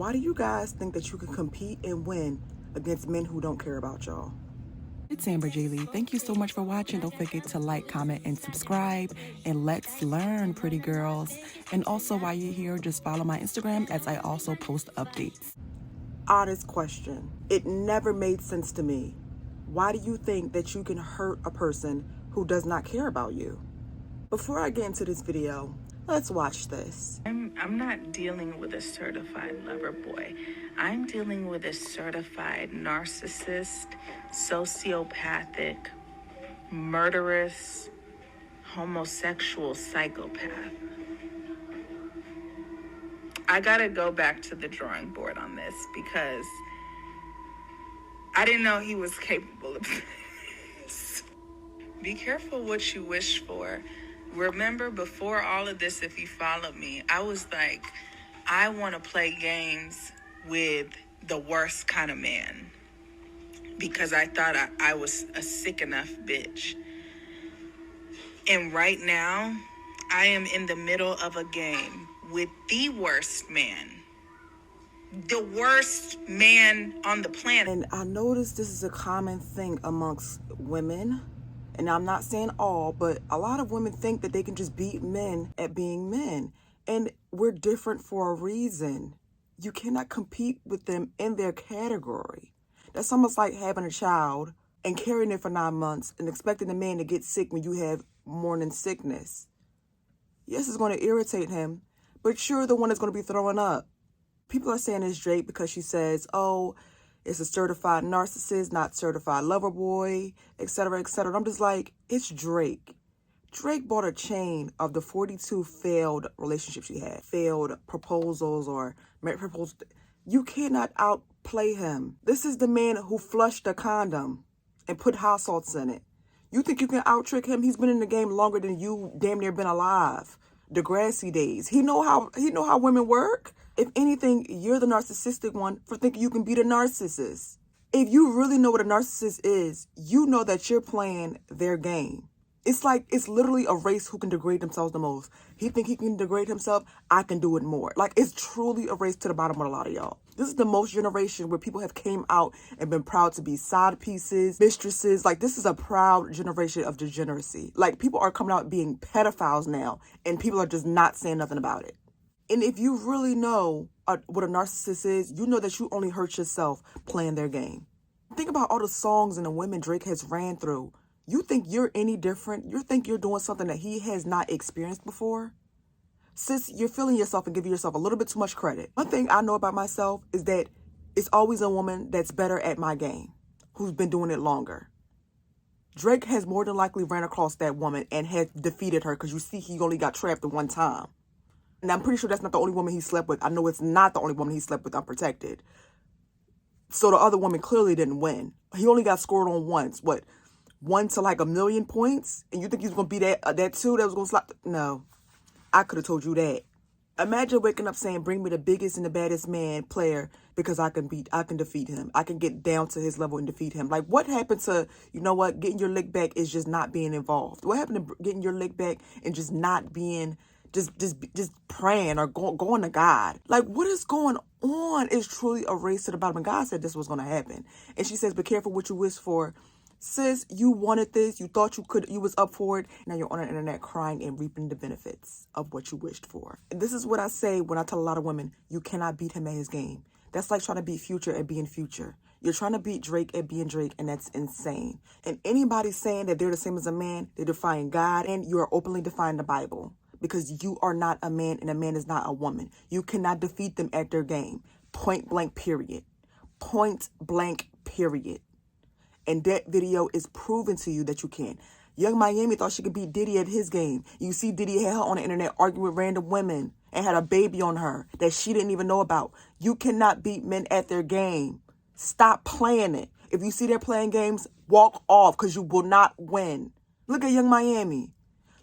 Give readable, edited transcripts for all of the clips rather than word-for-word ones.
Why do you guys think that you can compete and win against men who don't care about y'all? It's Amber J. Lee. Thank you so much for watching. Don't forget to like, comment, and subscribe. And let's learn, pretty girls. And also, while you're here, just follow my Instagram as I also post updates. Honest question. It never made sense to me. Why do you think that you can hurt a person who does not care about you? Before I get into this video, let's watch this. I'm not dealing with a certified lover boy. I'm dealing with a certified narcissist, sociopathic, murderous, homosexual psychopath. I gotta go back to the drawing board on this because I didn't know he was capable of this. Be careful what you wish for. Remember, before all of this, if you followed me, I was like, I want to play games with the worst kind of man because I thought I was a sick enough bitch. And right now, I am in the middle of a game with the worst man. The worst man on the planet. And I noticed this is a common thing amongst women. And I'm not saying all, but a lot of women think that they can just beat men at being men. And we're different for a reason. You cannot compete with them in their category. That's almost like having a child and carrying it for 9 months and expecting the man to get sick when you have morning sickness. Yes, it's going to irritate him, but you're the one that's going to be throwing up. People are saying it's Drake because she says, oh, it's a certified narcissist, not certified lover boy, etc., etc. I'm just like, it's Drake. Drake bought a chain of the 42 failed relationships she had, failed proposals or marriage proposals. You cannot outplay him. This is the man who flushed a condom and put hot salts in it. You think you can out-trick him? He's been in the game longer than you damn near been alive. Degrassi days. He know how women work. If anything, you're the narcissistic one for thinking you can beat a narcissist. If you really know what a narcissist is, you know that you're playing their game. It's like, it's literally a race who can degrade themselves the most. He think he can degrade himself, I can do it more. Like, it's truly a race to the bottom with a lot of y'all. This is the most generation where people have came out and been proud to be side pieces, mistresses. Like, this is a proud generation of degeneracy. Like, people are coming out being pedophiles now, and people are just not saying nothing about it. And if you really know what a narcissist is, you know that you only hurt yourself playing their game. Think about all the songs and the women Drake has ran through. You think you're any different? You think you're doing something that he has not experienced before? Sis, you're feeling yourself and giving yourself a little bit too much credit. One thing I know about myself is that it's always a woman that's better at my game, who's been doing it longer. Drake has more than likely ran across that woman and has defeated her because you see he only got trapped at one time. And I'm pretty sure that's not the only woman he slept with. I know it's not the only woman he slept with unprotected. So the other woman clearly didn't win. He only got scored on once. What? 1 to like 1,000,000 points? And you think he's going to be that too? That was going to slap? No. I could have told you that. Imagine waking up saying, bring me the biggest and the baddest man player because I can defeat him. I can get down to his level and defeat him. Like, what happened to, you know what, getting your lick back is just not being involved? What happened to getting your lick back and just not being, just praying or going to God? Like, what is going on? It's truly a race to the bottom. And God said this was going to happen. And she says, be careful what you wish for. Sis, you wanted this. You thought you was up for it. Now you're on the internet crying and reaping the benefits of what you wished for. And this is what I say when I tell a lot of women, you cannot beat him at his game. That's like trying to beat Future at being Future. You're trying to beat Drake at being Drake, and that's insane. And anybody saying that they're the same as a man, they're defying God, and you are openly defying the Bible. Because you are not a man, and a man is not a woman. You cannot defeat them at their game. Point blank, period. Point blank, period. And that video is proven to you that you can. Young Miami thought she could beat Diddy at his game. You see Diddy had her on the internet arguing with random women and had a baby on her that she didn't even know about. You cannot beat men at their game. Stop playing it. If you see they're playing games, walk off because you will not win. Look at Young Miami.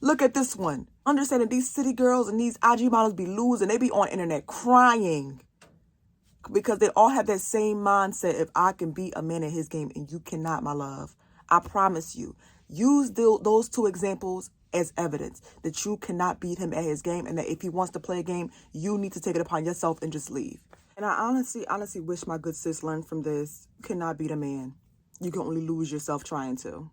Look at this one. Understanding these city girls and these IG models be losing. They be on the internet crying. Because they all have that same mindset. If I can beat a man in his game and you cannot, my love, I promise you, use those two examples as evidence that you cannot beat him at his game, and that if he wants to play a game, you need to take it upon yourself and just leave. And I honestly wish my good sis learned from this. You cannot beat a man. You can only lose yourself trying to.